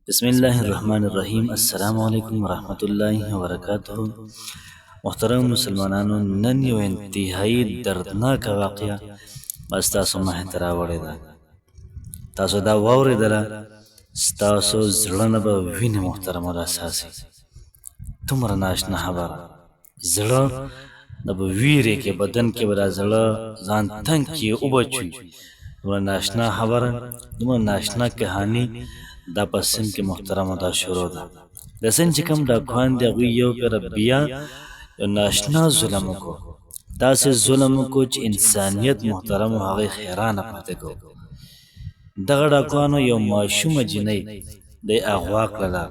بسم الله الرحمن الرحیم. السلام علیکم ورحمۃ اللہ وبرکاتہ. محترم مسلمانانو، نن یو انتهایی دردناک واقعه بس تاسو مخې ته راوړې ده. تاسو دا واورېدله، ستاسو زړه نه به وینې محترمو راساسي. دومره ناشنا خبره، زړه د به ویرې کې بدن کې به دا زړه ځان تنګ کړي وبچوي. دومره ناشنا خبره، دومره ناشنا کهاني دا په سند کې محترمو دا شروع ده. د سند چې کوم ډاکوان دي هغوی یو پېره بیا یو ناشنا ظلم وکړو. داسې ظلم وکړو چې انسانیت محترمو هغې حیرانه پاتې کړو. دغه ډاکوانو یو ماشومه جینۍ دی اغوا کړله،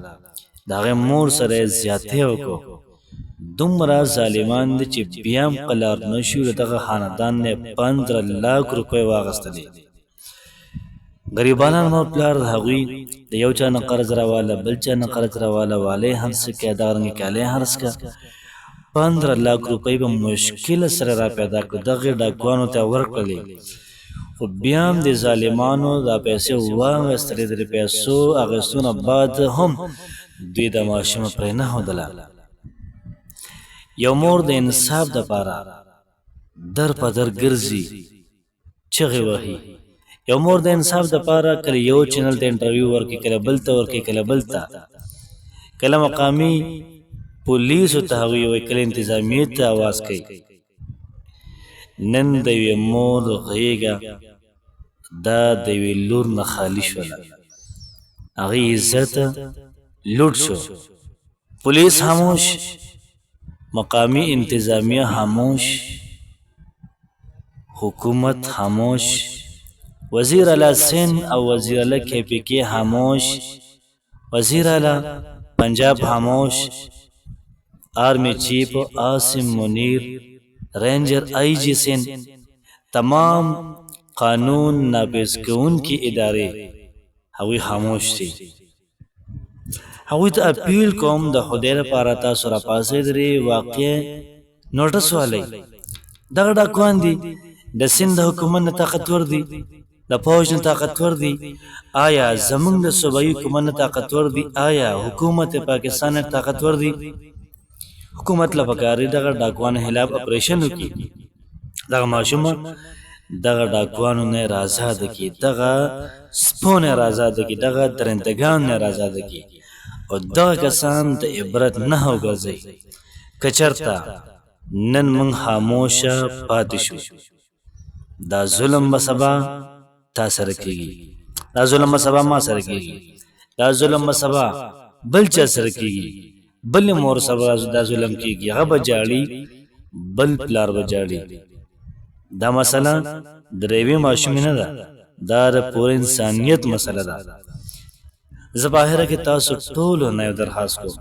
د هغې مور سره یې زیاتې وکړو. دومره ظالمان دي چې بیا هم قلار نه شو د دغه خاندان نه 15 لاک روپۍ واخیستلې. غریبانان مور پلار د هغوی د یو چا نه قرض راواله، بل چا نه قرض راواله، والی هرڅ کړه، دغه رنګې کالی هرڅ کړه. 15 لاک روپۍ به مشکله سره را پیدا کړو، دغې ډاکوانو ته ورکړلې. خو بیا هم د ظالمانو دا پیسې واخیستلې. د پیسو اخیستو نه بعد هم دوی د ماشومه پرې نه ښودله. یو مور د انصاف دپاره در په در ګرځي، چغې وهي. یو مور د انصاف دپاره کله یو چینل ته انټرویو ورکړي، کله بل ته ورکړي، کله بل ته، کله مقامي پولیسو ته هغوی وایي، کله انتظامیې ته اواز کوي. نن د یوې مور غېږه دا د یوې لور نه خالي شوله. هغې عزت لوټ شو. پولیس خاموش، مقامی انتظامیه خاموش، حکومت خاموش، وزیر اعلی سندھ او وزیر اعلی KPK خاموش، وزیر اعلی پنجاب خاموش، آرمی چیف عاصم منیر، رینجر IG سندھ، تمام قانون نافذ کوونکي ادارې هغوی خاموش دي. هغوی ته اپیل کوم د خدای لپاره تاسو راپاڅېدلې واقع نوټس والئ. دغه ډاکوان دي د سند د حکومت نه طاقتور دي، د فوج نه طاقتور دي. آیا زمونږ د صوبایي حکومت نه طاقتور دي؟ آیا حکومت پاکستان نه طاقتور دي؟ حکومت له پکار دی دغه ډاکوانو خلاف اپریشن وکړي، دغه ماشومه دغه ډاکوانو نه یې آزاده کړي، دغه سپو نه یې آزاده کړي، دغه درندګانو نه یې آزاده کړي او دغه کسان د عبرت نښه وګرځوي. که چېرته نن موږ خاموشه پاتې شو، دا ظلم به سبا تا سره کېږي، دا ظلم به سبا ما سره کېږي، دا ظلم به سبا بل چا سره کېږي، بلې مور سره دا ظلم کېږي، هغه به جاړي، بل پلار به جاړي. دا مسله د یوې ماشومې نه ده، دا د پوره انسانیت مسله ده. زه په اخره کې تاسو ټولو نه یو درخواست کوم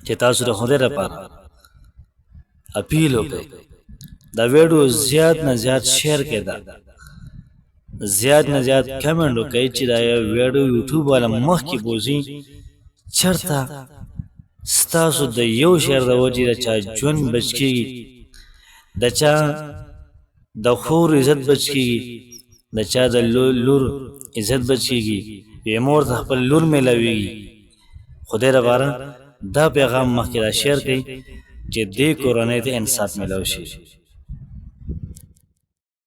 چې تاسو د خدای لپاره اپیل وکړئ، دا ویډیو زیات نه زیات شیر کړئ، زیات نه زیات کمنټ وکړئ چې دا ویډیو یوټیوب والا مخکې بوځي. چېرته ستاسو د یو شیر د وجې د چا ژوند بچ کېږي، د چا د خور عزت بچ کېږي، د چا د لور عزت بچ کېږي، یوې مور ته خپل لور میلاویږي. خدای لپاره دا پیغام مخکې را شیر کړئ چې دې کورنۍ ته انصاف میلاو شي.